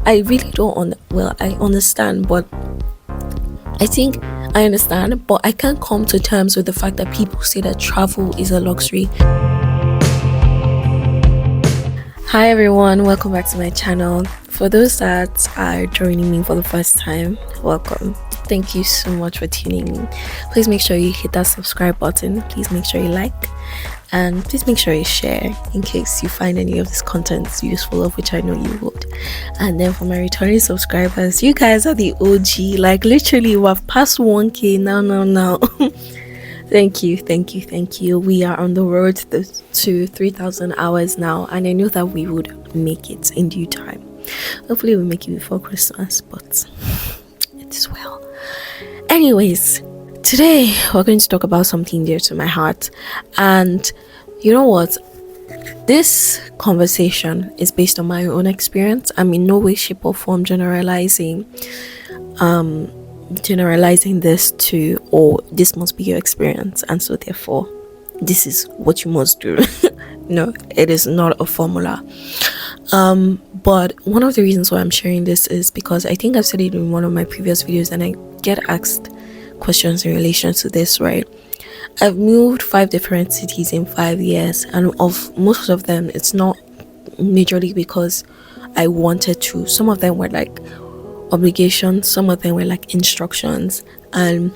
I really don't I understand, but I think I understand, but I can't come to terms with the fact that people say that travel is a luxury. Hi everyone, welcome back to my channel. For those that are joining me for the first time, welcome. Thank you so much for tuning in. Please make sure you hit that subscribe button. Please make sure you like, and please make sure you share in case you find any of this content useful, of which I know you would. And then for my returning subscribers, you guys are the OG. Like literally, we've passed 1K now. Thank you. We are on the road to 3,000 hours now, and I know that we would make it in due time. Hopefully we'll make it before Christmas, but it is well. Anyways, today we're going to talk about something dear to my heart, and you know what? This conversation is based on my own experience. I'm in no way, shape, or form generalizing this to, or this must be your experience and so therefore this is what you must do. No, it is not a formula. But one of the reasons why I'm sharing this is because I think I've said it in one of my previous videos, and I get asked questions in relation to this, right? I've moved 5 different cities in 5 years, and of most of them it's not majorly because I wanted to. Some of them were like obligations, some of them were like instructions, and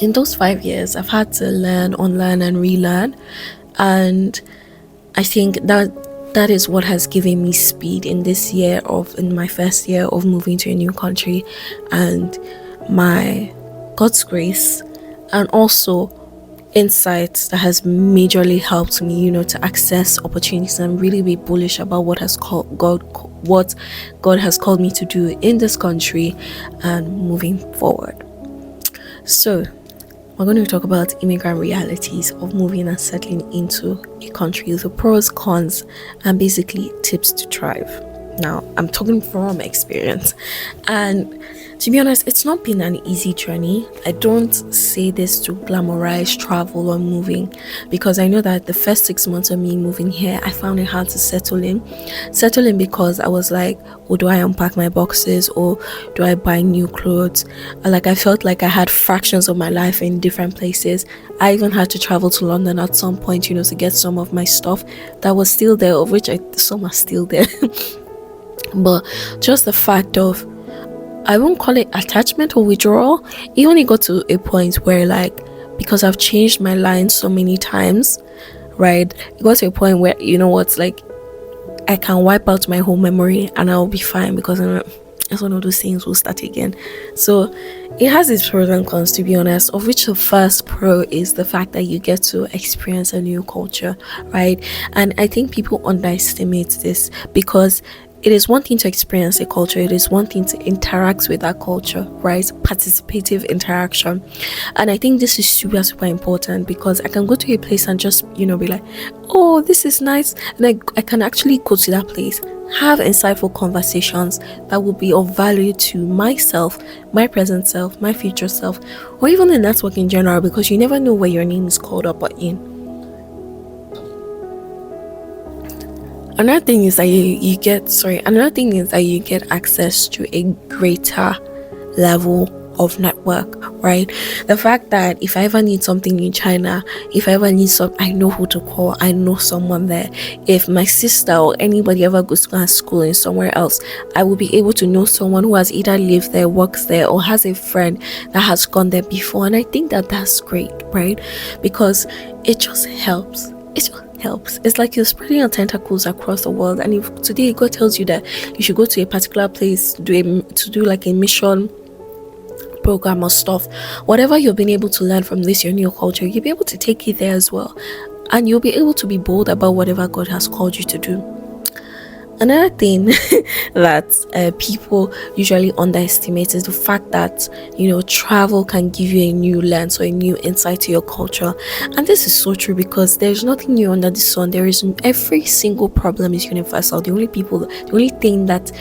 in those 5 years I've had to learn, unlearn, and relearn, and I think that is what has given me speed in my first year of moving to a new country, and my God's grace, and also insights that has majorly helped me, to access opportunities and really be bullish about what God has called me to do in this country and moving forward. So we're going to talk about immigrant realities of moving and settling into a country, the pros, cons, and basically tips to thrive. Now, I'm talking from experience, and to be honest, it's not been an easy journey. I don't say this to glamorize travel or moving, because I know that the first 6 months of me moving here, I found it hard to settle in because I was like, do I unpack my boxes, or do I buy new clothes? I felt like I had fractions of my life in different places. I even had to travel to London at some point, to get some of my stuff that was still there, of which some are still there. But just the fact of, I won't call it attachment or withdrawal. It only got to a point where, because I've changed my lines so many times, right? It got to a point where, I can wipe out my whole memory and I'll be fine, because it's one of those things will start again. So it has its pros and cons, to be honest, of which the first pro is the fact that you get to experience a new culture, right? And I think people underestimate this, because it is one thing to experience a culture, it is one thing to interact with that culture, right? Participative interaction. And I think this is super, super important, because I can go to a place and just, be like, oh, this is nice. And I can actually go to that place, have insightful conversations that will be of value to myself, my present self, my future self, or even the network in general, because you never know where your name is called up or in. Another thing is that you get access to a greater level of network, right? The fact that if I ever need something in China, I know who to call, I know someone there. If my sister or anybody ever goes to school in somewhere else, I will be able to know someone who has either lived there, works there, or has a friend that has gone there before. And I think that that's great, right? Because it just helps. It's like you're spreading your tentacles across the world, and if today God tells you that you should go to a particular place to do like a mission program or stuff, whatever you've been able to learn from your new culture, you'll be able to take it there as well, and you'll be able to be bold about whatever God has called you to do. Another thing that people usually underestimate is the fact that travel can give you a new lens or a new insight to your culture. And this is so true, because there's nothing new under the sun. Every single problem is universal. The only thing that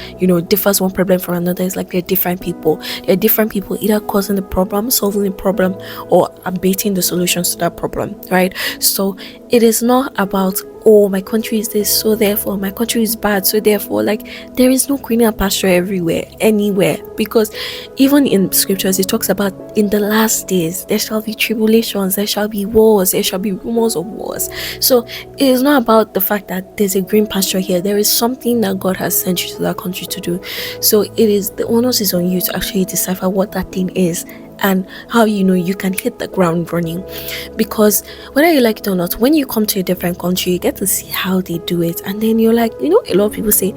differs one problem from another is they're different people. They're different people either causing the problem, solving the problem, or abating the solutions to that problem, right? So it is not about oh, my country is this, so therefore my country is bad, so therefore, like, there is no greener pasture everywhere, anywhere. Because even in scriptures it talks about in the last days there shall be tribulations, there shall be wars, there shall be rumors of wars. So it is not about the fact that there's a green pasture here. There is something that God has sent you to that country to do. So it is, the onus is on you to actually decipher what that thing is and how you can hit the ground running. Because whether you like it or not, when you come to a different country, you get to see how they do it, and then you're like, a lot of people say,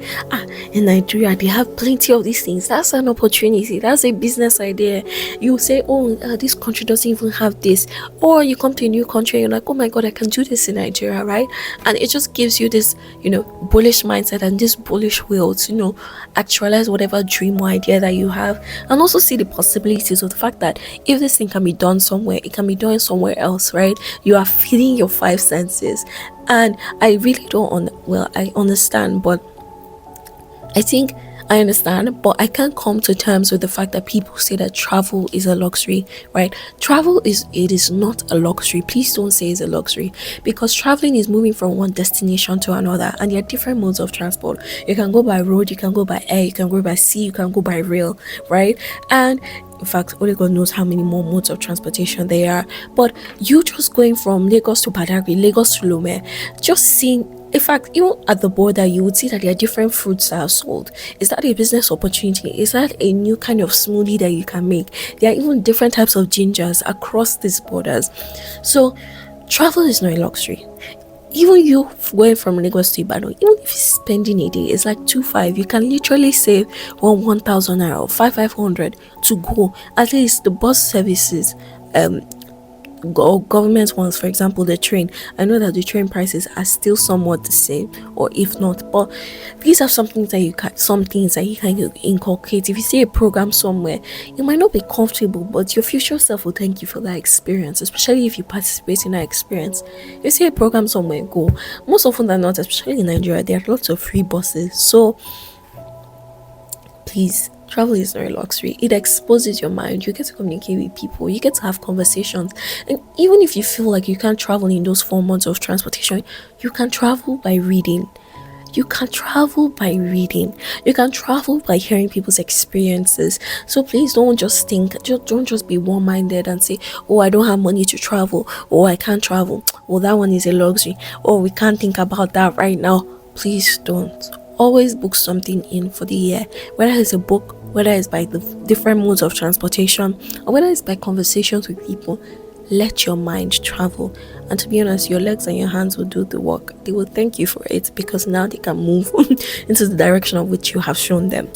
in Nigeria they have plenty of these things. That's an opportunity, that's a business idea. You say, this country doesn't even have this. Or you come to a new country and you're like, oh my god, I can do this in Nigeria, right? And it just gives you this bullish mindset and this bullish will to actualize whatever dream or idea that you have, and also see the possibilities of the fact that if this thing can be done somewhere, it can be done somewhere else, right? You are feeding your five senses. And I really I understand, but I understand, but I can't come to terms with the fact that people say that travel is a luxury, right? It is not a luxury. Please don't say it's a luxury, because traveling is moving from one destination to another, and there are different modes of transport. You can go by road, you can go by air, you can go by sea, you can go by rail, right? And in fact, only God knows how many more modes of transportation there are. But you just going from Lagos to Badagry, Lagos to Lome, just seeing, in fact, even at the border, you would see that there are different fruits that are sold. Is that a business opportunity? Is that a new kind of smoothie that you can make? There are even different types of gingers across these borders. So travel is not a luxury. Even you going from Lagos to Ibadan, even if you're spending a day, it's like 2,500. You can literally save 1,000 naira or 500 to go. At least the bus services, government ones, for example, the train. I know that the train prices are still somewhat the same, or if not, but these are some things that you can inculcate. If you see a program somewhere, it might not be comfortable, but your future self will thank you for that experience, especially if you participate in that experience. If you see a program somewhere, go. Most often than not, especially in Nigeria, there are lots of free buses. So please, travel is not a luxury. It exposes your mind. You get to communicate with people. You get to have conversations. And even if you feel like you can't travel in those 4 months of transportation, you can travel by reading. You can travel by reading. You can travel by hearing people's experiences. So please don't just be one-minded and say, oh, I don't have money to travel. Oh, I can't travel. Oh, that one is a luxury. Oh, we can't think about that right now. Please don't. Always book something in for the year, whether it's a book, whether it's by the different modes of transportation, or whether it's by conversations with people. Let your mind travel, and to be honest, your legs and your hands will do the work. They will thank you for it, because now they can move into the direction of which you have shown them.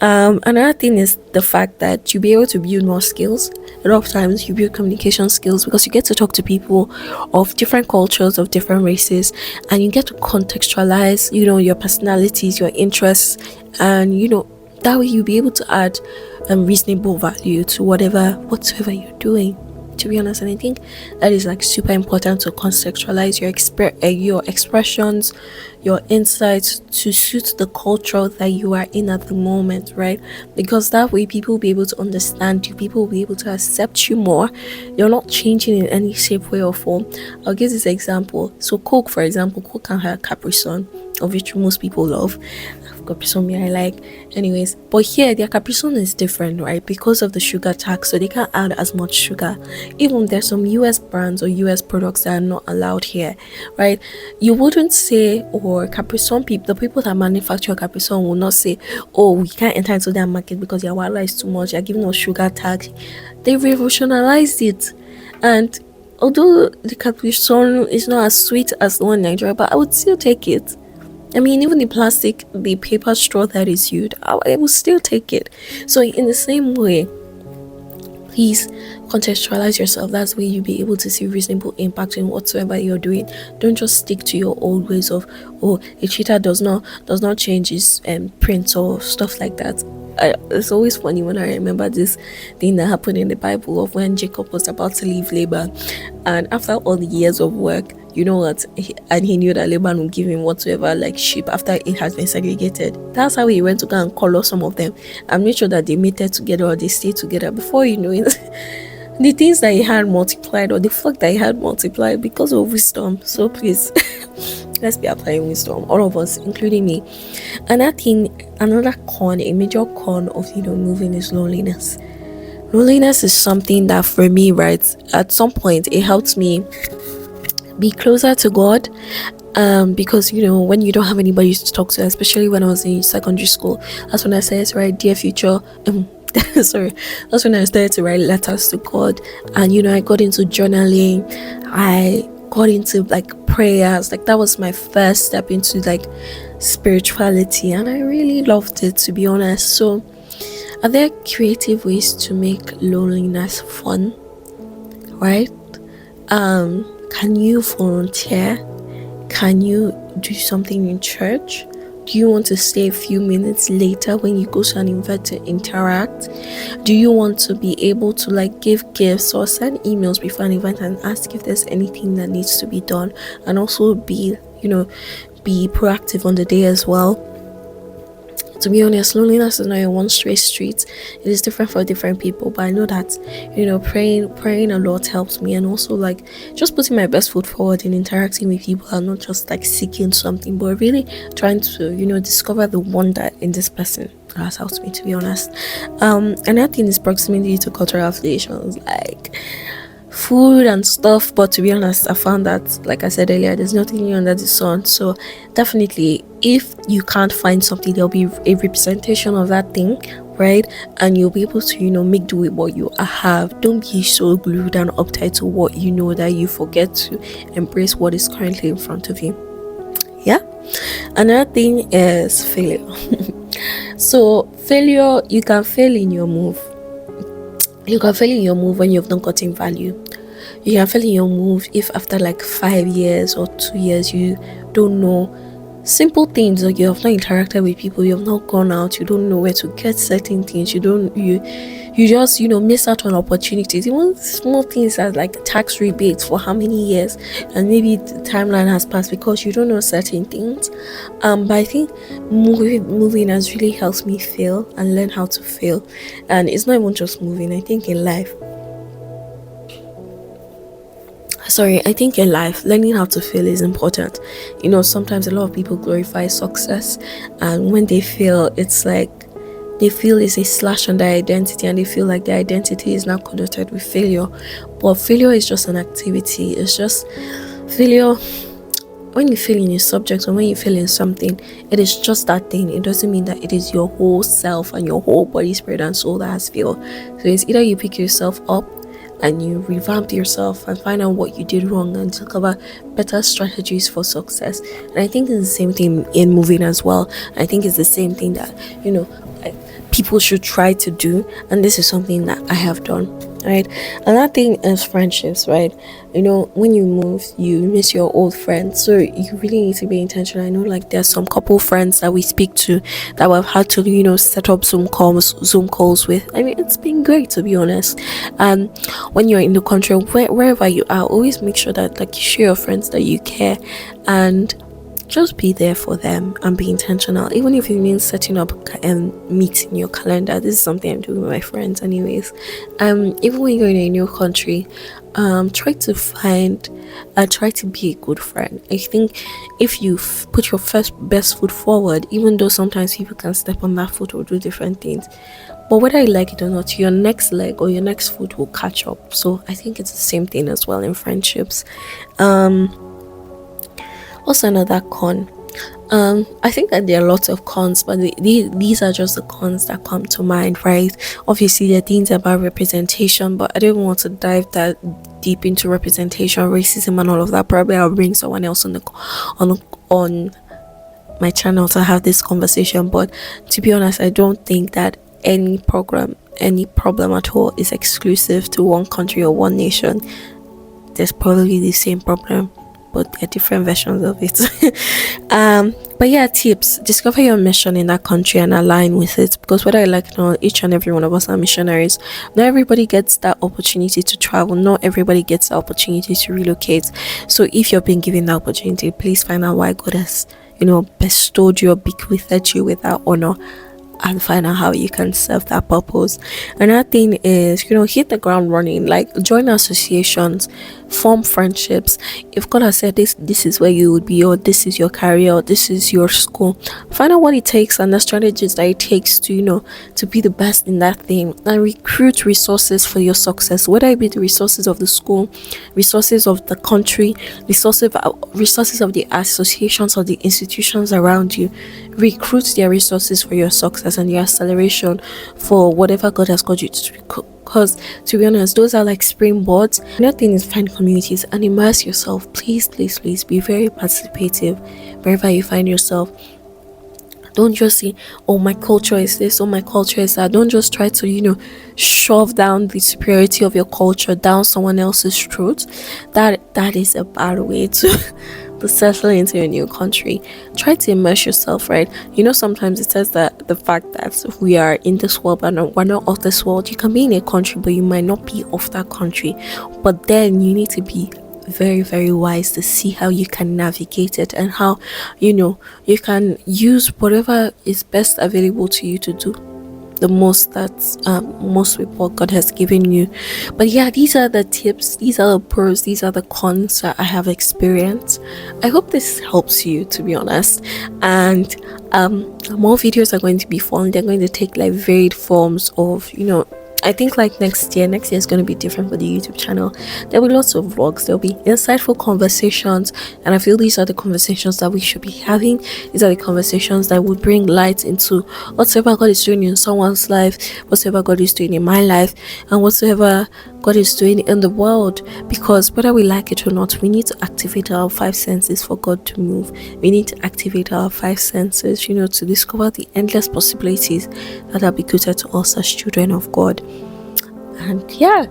Another thing is the fact that you'll be able to build more skills. A lot of times you build communication skills because you get to talk to people of different cultures, of different races, and you get to contextualize your personalities, your interests, and that way you'll be able to add reasonable value to whatsoever you're doing, to be honest. And I think that is like super important, to contextualize your expressions, your insights to suit the culture that you are in at the moment, right? Because that way people will be able to understand you, people will be able to accept you more. You're not changing in any shape, way or form. I'll give this example. So Coke, for example, Coke can have Capri Sun, of which most people love. Capri Sun I like, anyways. But here their Capri Sun is different, right? Because of the sugar tax, so they can't add as much sugar. Even there's some US brands or US products that are not allowed here, right? You wouldn't say, or Capri Sun the people that manufacture Capri Sun will not say, oh, we can't enter into that market because your water is too much, you're giving us sugar tax. They revolutionized it, and although the Capri Sun is not as sweet as the one in Nigeria, but I would still take it. I mean, even the paper straw that is used, I will still take it. So in the same way, please contextualize yourself. That's where you'll be able to see reasonable impact in whatsoever you're doing. Don't just stick to your old ways of, oh, a cheetah does not change his prints or stuff like that. It's always funny when I remember this thing that happened in the Bible of when Jacob was about to leave Laban, and after all the years of work, you know what, and he knew that Laban would give him whatsoever, like sheep, after it has been segregated. That's how he went to go and color some of them and make sure that they mated together or they stayed together. Before you know it, the things that he had multiplied, or the flock that he had multiplied because of wisdom. So please let's be applying wisdom, all of us, including me. And I think another con, a major con of moving is loneliness. Loneliness is something that for me, right, at some point it helps me be closer to God. Because when you don't have anybody to talk to, especially when I was in secondary school, that's when I started to write dear future. Sorry, that's when I started to write letters to God, and I got into journaling. I got into like prayers. Like that was my first step into like spirituality, and I really loved it, to be honest. So, are there creative ways to make loneliness fun? Right? Can you volunteer? Can you do something in church? Do you want to stay a few minutes later when you go to an event to interact? Do you want to be able to like give gifts or send emails before an event and ask if there's anything that needs to be done, and also be proactive on the day as well? To be honest, loneliness is not a one straight street. It is different for different people, but I know that praying a lot helps me, and also like just putting my best foot forward in interacting with people, and not just like seeking something, but really trying to discover the wonder in this person. That helps me, to be honest. Another thing is proximity to cultural affiliations, like food and stuff. But to be honest, I found that, like I said earlier, there's nothing new under the sun. So definitely, if you can't find something, there'll be a representation of that thing, right? And you'll be able to make do with what you have. Don't be so glued and uptight to what that you forget to embrace what is currently in front of you. Yeah. Another thing is failure. So failure, you can fail in your move. You can fail in your move when you've not gotten value. You can fail in your move if after like 5 years or 2 years you don't know simple things, like you have not interacted with people, you have not gone out, you don't know where to get certain things, you just miss out on opportunities, even small things as like tax rebates for how many years, and maybe the timeline has passed because you don't know certain things. But I think moving has really helped me fail and learn how to fail. And it's not even just moving. I think in life, learning how to fail is important. Sometimes a lot of people glorify success, and when they fail, it's like they feel it's a slash on their identity, and they feel like their identity is now connoted with failure. But failure is just an activity. It's just failure. When you fail in a subject, or when you fail in something, it is just that thing. It doesn't mean that it is your whole self and your whole body, spirit, and soul that has failed. So it's either you pick yourself up and you revamp yourself and find out what you did wrong and discover better strategies for success. And I think it's the same thing in moving as well. I think it's the same thing that people should try to do, and this is something that I have done. Right. Another thing is friendships, right? When you move, you miss your old friends, so you really need to be intentional. I know like there's some couple friends that we speak to that we've had to set up Zoom calls with. I mean, it's been great, to be honest. And when you're in the country, wherever you are, always make sure that like you show your friends that you care, and just be there for them and be intentional. Even if it means setting up meets in your calendar. This is something I'm doing with my friends anyways. Even when you're in a new country, try to be a good friend. I think if you put your best foot forward, even though sometimes people can step on that foot or do different things, but whether you like it or not, your next leg or your next foot will catch up. So I think it's the same thing as well in friendships. Also, another con. I think that there are lots of cons, but these are just the cons that come to mind, right? Obviously, there are things about representation, but I don't want to dive that deep into representation, racism, and all of that. Probably I'll bring someone else on my channel to have this conversation. But to be honest, I don't think that any problem at all is exclusive to one country or one nation. There's probably the same problem, but there are different versions of it. But yeah, tips: discover your mission in that country and align with it, because whether I like it or not, each and every one of us are missionaries. Not everybody gets that opportunity to travel. Not everybody gets the opportunity to relocate. So if you're being given the opportunity, please find out why God has bestowed you or bequeathed you with that honor, and find out how you can serve that purpose. Another thing is hit the ground running. Like, join associations, form friendships. If God has said this is where you would be, or this is your career, or this is your school, find out what it takes and the strategies that it takes to, to be the best in that thing, and recruit resources for your success, whether it be the resources of the school, resources of the country, resources of the associations or the institutions around you. Recruit their resources for your success and your acceleration for whatever God has called you to do. Because to be honest, those are like springboards. Another thing is find communities and immerse yourself. Please, please, please be very participative wherever you find yourself. Don't just say, oh, my culture is this, oh, my culture is that. Don't just try to, shove down the superiority of your culture down someone else's throat. That is a bad way to to settle into a new country. Try to immerse yourself, right? Sometimes it says that the fact that we are in this world but we're not of this world. You can be in a country but you might not be of that country. But then you need to be very, very wise to see how you can navigate it, and how you can use whatever is best available to you to do the most that's most with what God has given you. But yeah, these are the tips, these are the pros, these are the cons that I have experienced. I hope this helps you, to be honest. And more videos are going to be fun. They're going to take like varied forms of, I think like next year is going to be different for the YouTube channel. There'll be lots of vlogs, there'll be insightful conversations, and I feel these are the conversations that we should be having. These are the conversations that would bring light into whatever God is doing in someone's life, whatever God is doing in my life, and whatever God is doing in the world. Because whether we like it or not, we need to activate our five senses for God to move. We need to activate our five senses, to discover the endless possibilities that are bequeathed to us as children of God. And yeah,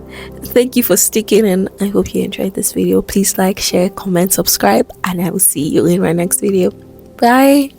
thank you for sticking, and I hope you enjoyed this video. Please like, share, comment, subscribe, and I will see you in my next video. Bye.